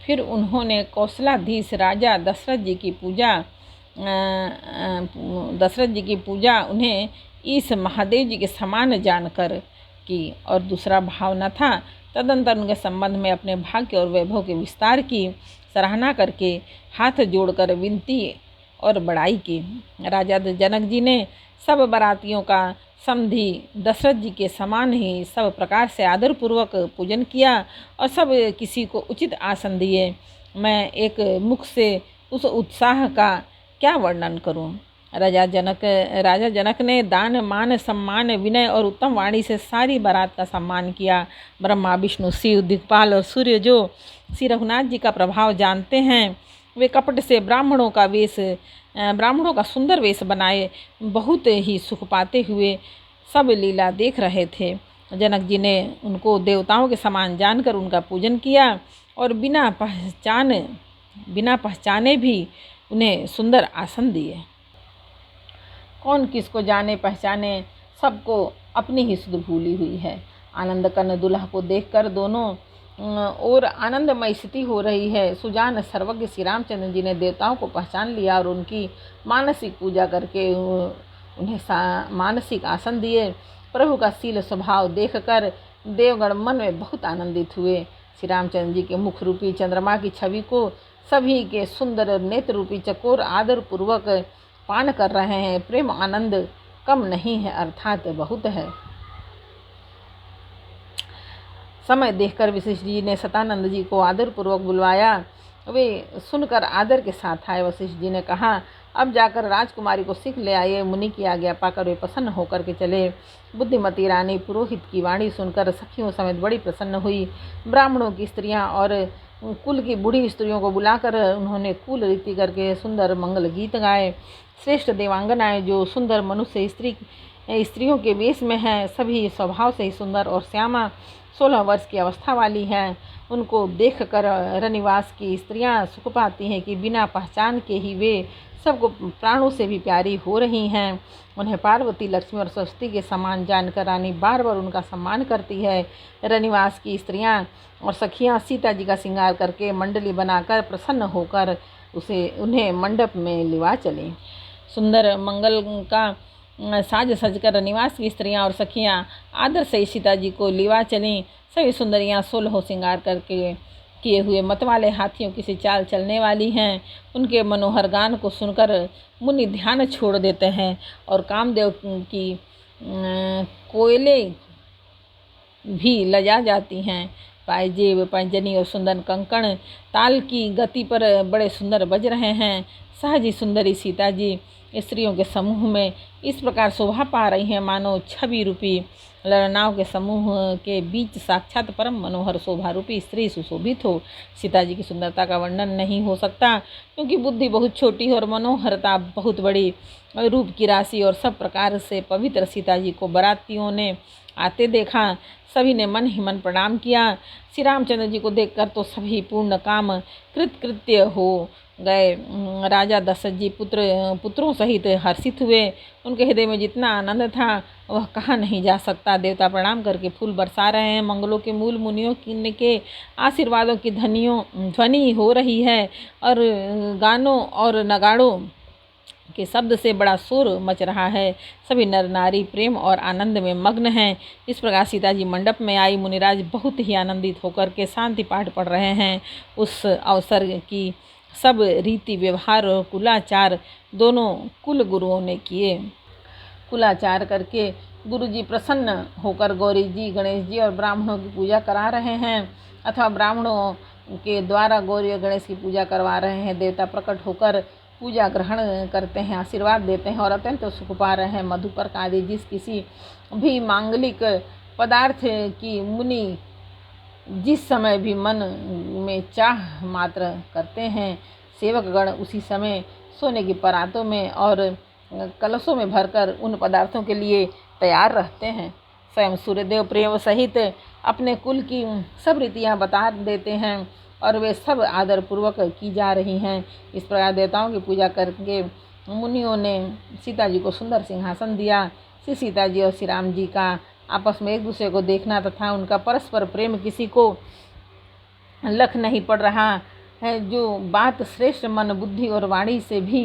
फिर उन्होंने कौशलाधीश राजा दशरथ जी की पूजा उन्हें इस महादेव जी के समान जानकर की और दूसरा भाव न था। तदंतर उनके संबंध में अपने भाग्य और वैभव के विस्तार की सराहना करके हाथ जोड़कर विनती और बड़ाई की। राजा जनक जी ने सब बारातियों का समधि दशरथ जी के समान ही सब प्रकार से आदरपूर्वक पूजन किया और सब किसी को उचित आसन दिए। मैं एक मुख से उस उत्साह का क्या वर्णन करूं। राजा जनक ने दान मान सम्मान विनय और उत्तम वाणी से सारी बारात का सम्मान किया। ब्रह्मा विष्णु शिव दिक्पाल और सूर्य जो श्री रघुनाथ जी का प्रभाव जानते हैं, वे कपट से ब्राह्मणों का सुंदर वेश बनाए बहुत ही सुख पाते हुए सब लीला देख रहे थे। जनक जी ने उनको देवताओं के समान जानकर उनका पूजन किया और बिना पहचाने भी उन्हें सुंदर आसन दिए। कौन किसको जाने पहचाने, सबको अपनी ही सुध भूली हुई है। आनंद कर्ण दुल्हा को देखकर दोनों और आनंदमय स्थिति हो रही है। सुजान सर्वज्ञ श्री रामचंद्र जी ने देवताओं को पहचान लिया और उनकी मानसिक पूजा करके उन्हें मानसिक आसन दिए। प्रभु का शील स्वभाव देखकर देवगण मन में बहुत आनंदित हुए। श्री रामचंद्र जी के मुख रूपी चंद्रमा की छवि को सभी के सुंदर नेत्र रूपी चकोर आदर पूर्वक पान कर रहे हैं। प्रेम आनंद कम नहीं है, अर्थात बहुत है। समय देखकर वशिष्ठ जी ने सतानंद जी को आदर पूर्वक बुलवाया। वे सुनकर आदर के साथ आए। वशिष्ठ जी ने कहा, अब जाकर राजकुमारी को सीख ले आइए। मुनि की आज्ञा पाकर वे प्रसन्न होकर के चले। बुद्धिमती रानी पुरोहित की वाणी सुनकर सखियों समेत बड़ी प्रसन्न हुई। ब्राह्मणों की स्त्रियां और कुल की बूढ़ी स्त्रियों को बुलाकर उन्होंने कुल रीति करके सुंदर मंगल गीत गाए। श्रेष्ठ देवांगनाएं जो सुंदर मनुष्य स्त्रियों के वेश में हैं, सभी स्वभाव से ही सुंदर और श्यामा 16 वर्ष की अवस्था वाली हैं। उनको देखकर रनिवास की स्त्रियां सुख पाती हैं कि बिना पहचान के ही वे सबको प्राणों से भी प्यारी हो रही हैं। उन्हें पार्वती, लक्ष्मी और सरस्वती के समान जानकर रानी बार बार उनका सम्मान करती है। रनिवास की स्त्रियां और सखियां सीता जी का श्रृंगार करके मंडली बनाकर प्रसन्न होकर उन्हें मंडप में लिवा चली। सुंदर मंगल का साज सजकर रनिवास की स्त्रियां और सखियां आदर से सीता जी को लिवा चलीं। सभी सुंदरियां 16 श्रृंगार करके किए हुए मतवाले हाथियों की सी चाल चलने वाली हैं। उनके मनोहर गान को सुनकर मुनि ध्यान छोड़ देते हैं और कामदेव की कोयले भी लजा जाती हैं। पायजेब, पैंजनी और सुंदर कंकण ताल की गति पर बड़े सुंदर बज रहे हैं। सहज ही सुंदरी सीता जी स्त्रियों के समूह में इस प्रकार शोभा पा रही हैं मानो छवि रूपी ललनाओं के समूह के बीच साक्षात परम मनोहर शोभा रूपी स्त्री सुशोभित हो। सीता जी की सुंदरता का वर्णन नहीं हो सकता, क्योंकि बुद्धि बहुत छोटी है और मनोहरता बहुत बड़ी। रूप की राशि और सब प्रकार से पवित्र सीता जी को बारातियों ने आते देखा। सभी ने मन ही मन प्रणाम किया। श्री रामचंद्र जी को देखकर तो सभी पूर्ण काम कृत्य हो गए। राजा दशरथ जी पुत्रों सहित हर्षित हुए। उनके हृदय में जितना आनंद था वह कहा नहीं जा सकता। देवता प्रणाम करके फूल बरसा रहे हैं। मंगलों के मूल मुनियों के आशीर्वादों की ध्वनि हो रही है और गानों और नगाड़ों के शब्द से बड़ा शोर मच रहा है। सभी नर नारी प्रेम और आनंद में मग्न हैं। इस प्रकार सीता जी मंडप में आई। मुनिराज बहुत ही आनंदित होकर के शांति पाठ पढ़ रहे हैं। उस अवसर की सब रीति व्यवहार और कुलाचार दोनों कुल गुरुओं ने किए। कुलाचार करके गुरुजी प्रसन्न होकर गौरी जी, गणेश जी और ब्राह्मणों की पूजा करा रहे हैं, अथवा ब्राह्मणों के द्वारा गौरी और गणेश की पूजा करवा रहे हैं। देवता प्रकट होकर पूजा ग्रहण करते हैं, आशीर्वाद देते हैं और अत्यंत सुख पा रहे हैं। मधुपर्क आदि जिस किसी भी मांगलिक पदार्थ की मुनि जिस समय भी मन में चाह मात्र करते हैं, सेवकगण उसी समय सोने की परातों में और कलशों में भरकर उन पदार्थों के लिए तैयार रहते हैं। स्वयं सूर्यदेव प्रेम सहित अपने कुल की सब रीतियाँ बता देते हैं और वे सब आदर पूर्वक की जा रही हैं। इस प्रकार देवताओं की पूजा करके मुनियों ने सीता जी को सुंदर सिंहासन दिया। श्री सीता जी और श्री राम जी का आपस में एक दूसरे को देखना तथा उनका परस्पर प्रेम किसी को लख नहीं पड़ रहा। है। जो बात श्रेष्ठ मन बुद्धि और वाणी से भी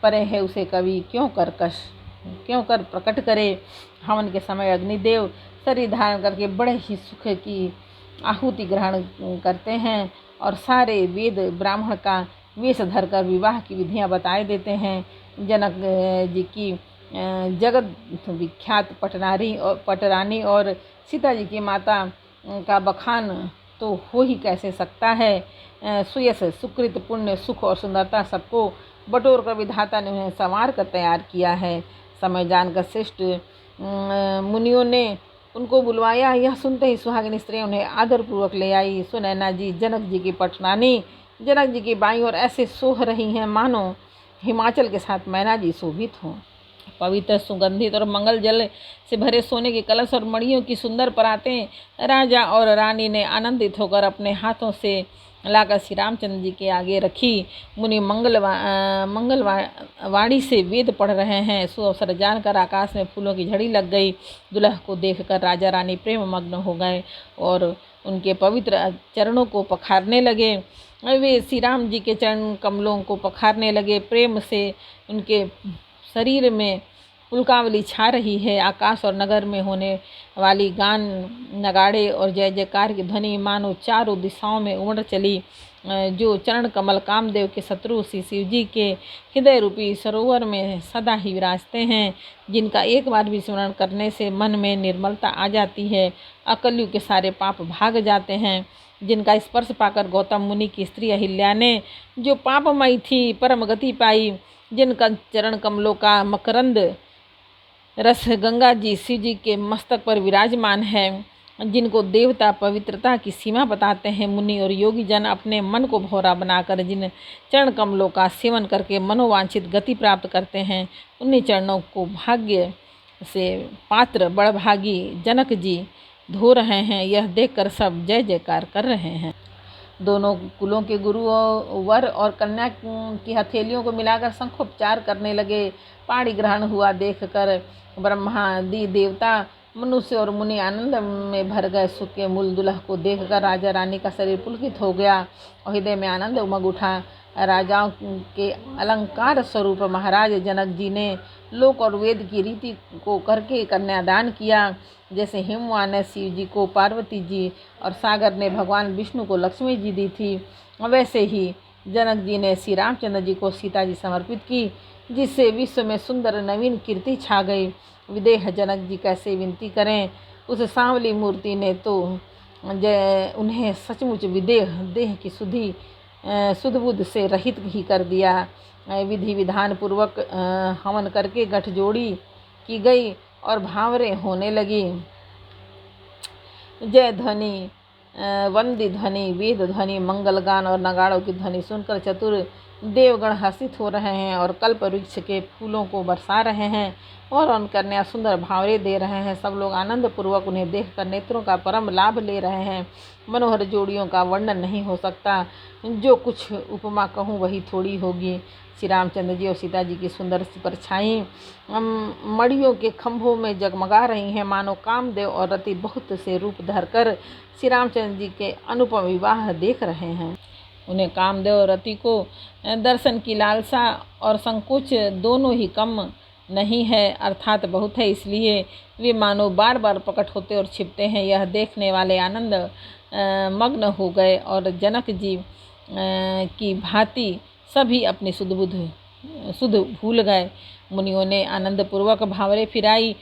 परे है, उसे कवि क्यों कर प्रकट करे। हवन के समय अग्निदेव शरीर धारण करके बड़े ही सुख की आहुति ग्रहण करते हैं और सारे वेद ब्राह्मण का वेश धरकर विवाह की विधियां बताए देते हैं। जनक जी की जगत विख्यात पटरानी और सीता जी की माता का बखान तो हो ही कैसे सकता है। सुयश सुकृत पुण्य सुख और सुंदरता सबको बटोर कर विधाता ने उन्हें संवार कर तैयार किया है। समय जानकर श्रेष्ठ मुनियों ने उनको बुलवाया। यह सुनते ही सुहागिनी स्त्रियां उन्हें आदरपूर्वक ले आई। सुनैना जी जनक जी की पटरानी जनक जी की बाईं ओर ऐसे सोह रही हैं मानो हिमाचल के साथ मैना जी शोभित हों। पवित्र सुगंधित और मंगल जल से भरे सोने के कलश और मणियों की सुंदर परातें राजा और रानी ने आनंदित होकर अपने हाथों से लाकर श्री रामचंद्र जी के आगे रखी। मुनि मंगलवाणी से वेद पढ़ रहे हैं। सुअवसर जानकर आकाश में फूलों की झड़ी लग गई। दुल्हा को देखकर राजा रानी प्रेम मग्न हो गए और उनके पवित्र चरणों को पखारने लगे। वे श्री राम जी के चरण कमलों को पखारने लगे। प्रेम से उनके शरीर में उल्कावली छा रही है। आकाश और नगर में होने वाली गान नगाड़े और जय जयकार की ध्वनि मानो चारों दिशाओं में उमड़ चली। जो चरण कमल कामदेव के शत्रु श्री शिव जी के हृदय रूपी सरोवर में सदा ही विराजते हैं, जिनका एक बार भी स्मरण करने से मन में निर्मलता आ जाती है, अकलयुग के सारे पाप भाग जाते हैं। जिनका स्पर्श पाकर गौतम मुनि की स्त्री अहिल्या ने जो पापमयी थी परम गति पाई। जिनका चरण कमलों का मकरंद रस गंगा जी शिव जी के मस्तक पर विराजमान है। जिनको देवता पवित्रता की सीमा बताते हैं। मुनि और योगी जन अपने मन को भौरा बनाकर जिन चरण कमलों का सेवन करके मनोवांछित गति प्राप्त करते हैं, उन्हीं चरणों को भाग्य से पात्र बड़भागी जनक जी धो रहे हैं। यह देखकर सब जय जयकार कर रहे हैं। दोनों कुलों के गुरु वर और कन्या की हथेलियों को मिलाकर शंखोपचार करने लगे। पाणी ग्रहण हुआ देखकर ब्रह्मादि देवता मनुष्य और मुनि आनंद में भर गए। सुख के मूल दुल्हा को देखकर राजा रानी का शरीर पुलकित हो गया और हृदय में आनंद उमग उठा। राजाओं के अलंकार स्वरूप महाराज जनक जी ने लोक और वेद की रीति को करके कन्यादान किया। जैसे हिमवान ने शिव जी को पार्वती जी और सागर ने भगवान विष्णु को लक्ष्मी जी दी थी, वैसे ही जनक जी ने श्री रामचंद्र जी को सीता जी समर्पित की, जिससे विश्व में सुंदर नवीन कीर्ति छा गई। विदेह जनक जी कैसे विनती करें। उस सांवली मूर्ति ने तो उन्हें सचमुच देह की शुद्ध बुद्ध से रहित ही कर दिया। विधि विधान पूर्वक हवन करके गठजोड़ी की गई और भावरे होने लगी। जय ध्वनि वंदी ध्वनि वेद ध्वनि मंगल गान और नगाड़ों की ध्वनि सुनकर चतुर देवगण हर्षित हो रहे हैं और कल्प वृक्ष के फूलों को बरसा रहे हैं और उन कन्या सुंदर भावरे दे रहे हैं। सब लोग आनंद पूर्वक उन्हें देखकर नेत्रों का परम लाभ ले रहे हैं। मनोहर जोड़ियों का वर्णन नहीं हो सकता। जो कुछ उपमा कहूँ वही थोड़ी होगी। श्री रामचंद्र जी और सीता जी की सुंदर सी परछाई मड़ियों के खंभों में जगमगा रही हैं, मानो कामदेव और रति बहुत से रूप धरकर श्री रामचंद्र जी के अनुपम विवाह देख रहे हैं। उन्हें कामदेव और रति को दर्शन की लालसा और संकोच दोनों ही कम नहीं है, अर्थात बहुत है, इसलिए वे मानो बार बार प्रकट होते और छिपते हैं। यह देखने वाले आनंद मग्न हो गए और जनक जी की भांति सभी अपनी सुध भूल गए। मुनियों ने आनंदपूर्वक भावरे फिराई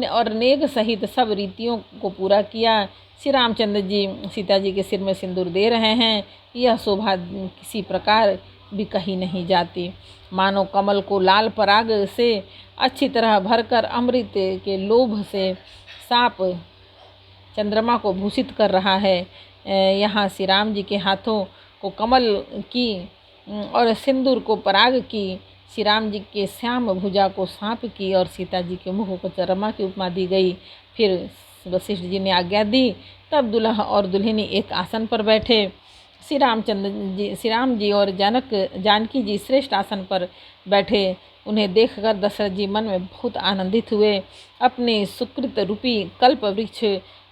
और नेग सहित सब रीतियों को पूरा किया। श्री रामचंद्र जी सीता जी के सिर में सिंदूर दे रहे हैं। यह शोभा किसी प्रकार भी कही नहीं जाती, मानो कमल को लाल पराग से अच्छी तरह भरकर अमृत के लोभ से सांप चंद्रमा को भूषित कर रहा है। यहाँ श्री राम जी के हाथों को कमल की और सिंदूर को पराग की, श्री राम जी के श्याम भुजा को सांप की और सीता जी के मुख को चंद्रमा की उपमा दी गई। फिर वशिष्ठ जी ने आज्ञा दी, तब दुल्हा और दुल्हनी एक आसन पर बैठे। श्री राम जी और जानकी जी श्रेष्ठ आसन पर बैठे। उन्हें देखकर दशरथ जी मन में बहुत आनंदित हुए। अपने सुकृत रूपी कल्प वृक्ष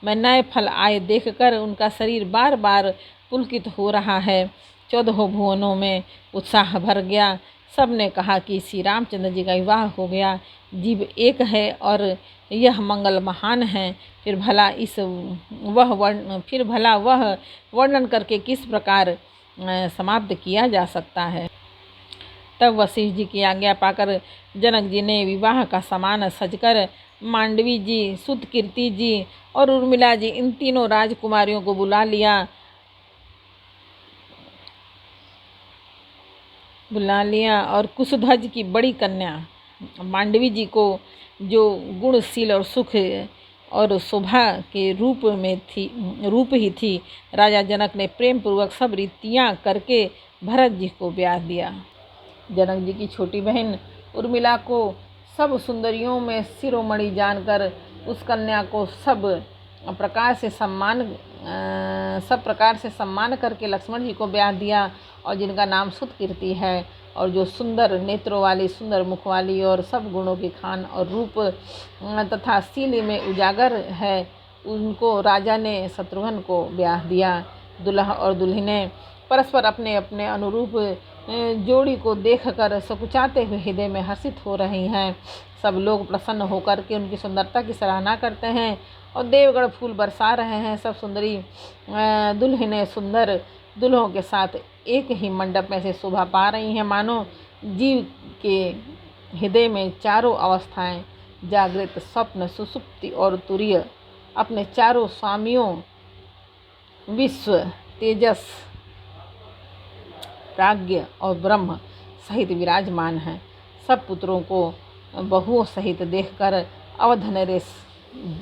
में नए फल आए देखकर उनका शरीर बार बार पुलकित हो रहा है। 14 भुवनों में उत्साह भर गया। सब ने कहा कि श्री रामचंद्र जी का विवाह हो गया। जीव एक है और यह मंगल महान है। फिर भला वह वर्णन करके किस प्रकार समाप्त किया जा सकता है। तब वशिष्ठ जी की आज्ञा पाकर जनक जी ने विवाह का सामान सजकर मांडवी जी, सुतकीर्ति जी और उर्मिला जी, इन तीनों राजकुमारियों को बुला लिया और कुशध्वज की बड़ी कन्या मांडवी जी को, जो गुणशील और सुख और शोभा के रूप ही थी, राजा जनक ने प्रेम पूर्वक सब रीतियां करके भरत जी को ब्याह दिया। जनक जी की छोटी बहन उर्मिला को सब सुंदरियों में शिरोमणि जानकर उस कन्या को सब प्रकार से सम्मान करके लक्ष्मण जी को ब्याह दिया, और जिनका नाम सुतकीर्ति है, और जो सुंदर नेत्रों वाली, सुंदर मुख वाली और सब गुणों की खान और रूप तथा शील में उजागर है, उनको राजा ने शत्रुघ्न को ब्याह दिया। दुल्हा और दुल्हने परस्पर अपने अपने अनुरूप जोड़ी को देखकर सकुचाते हुए हृदय में हर्षित हो रही हैं। सब लोग प्रसन्न होकर के उनकी सुंदरता की सराहना करते हैं और देवगण फूल बरसा रहे हैं। सब सुंदरी दुल्हनें सुंदर दुल्हों के साथ एक ही मंडप में से शोभा पा रही हैं, मानो जीव के हृदय में चारों अवस्थाएं, जागृत, स्वप्न, सुषुप्ति और तुरीय, अपने चारों स्वामियों विश्व, तेजस, प्राज्ञ और ब्रह्म सहित विराजमान हैं। सब पुत्रों को बहुओं सहित देखकर अवध नरेश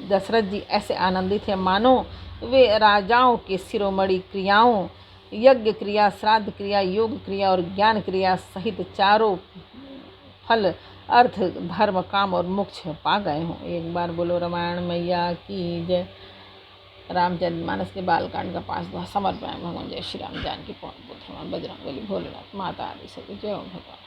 दशरथ जी ऐसे आनंदित हैं, मानो वे राजाओं के शिरोमणि क्रियाओं, यज्ञ क्रिया, श्राद्ध क्रिया, योग क्रिया और ज्ञान क्रिया सहित चारों फल, अर्थ, धर्म, काम और मोक्ष पा गए हों। एक बार बोलो रामायण मैया की जय। रामचरितमानस के बालकांड का 5वां समर्पण। भगवान जय श्री राम। जानकी पवन पुत्र हनुमान, बजरंग बली, भोलेनाथ, माता आदि सभी जय हो भगवान।